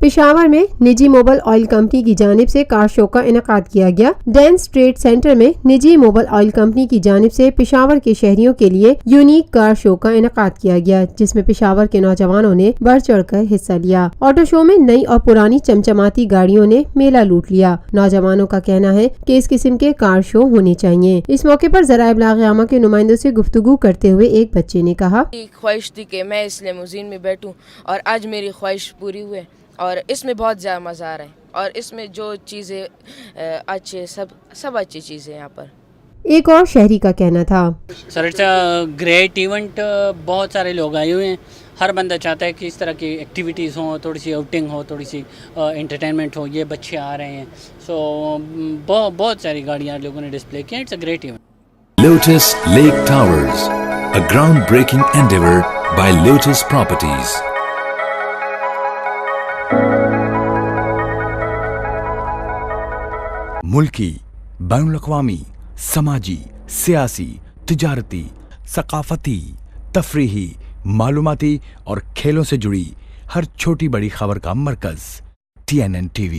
پشاور میں نجی mobile oil company کی جانب سے کار شو کا انعقاد کیا گیا۔ ڈینس ٹریڈ سینٹر میں نجی موبائل آئل کمپنی کی جانب سے پشاور کے شہریوں کے لیے یونیک کار شو کا انعقاد کیا گیا، جس میں پشاور کے نوجوانوں نے بڑھ چڑھ کر حصہ لیا۔ آٹو شو میں نئی اور پرانی چمچماتی گاڑیوں نے میلہ لوٹ لیا۔ نوجوانوں کا کہنا ہے کہ اس قسم کے کار شو ہونے چاہیے۔ اس موقع پر ذرائع ابلاغ عامہ کے نمائندوں سے گفتگو کرتے ہوئے ایک بچے نے کہا، خواہش تھی کہ میں اس لیموزین میں بیٹھوں اور آج میری خواہش پوری ہوئے اور اس میں بہت زیادہ مزہ آ رہا ہے اور اس میں جو چیزیں اچھے سب اچھی چیزیں یہاں پر۔ ایک اور شہری کا کہنا تھا، سر اٹس گریٹ ایونٹ، بہت سارے لوگ آئے ہوئے ہیں، ہر بندہ چاہتا ہے کہ اس طرح کی ایکٹیویٹیز ہوں، تھوڑی سی آؤٹنگ ہو، تھوڑی سی انٹرٹینمنٹ ہو۔ یہ بچے آ رہے ہیں، سو بہت ساری گاڑیاں لوگوں نے ڈسپلے کی ہیں۔ It's a great event. Lotus lake towers, a groundbreaking endeavor by Lotus Properties. ملکی، بین الاقوامی، سماجی، سیاسی، تجارتی، ثقافتی، تفریحی، معلوماتی اور کھیلوں سے جڑی ہر چھوٹی بڑی خبر کا مرکز TNN TV۔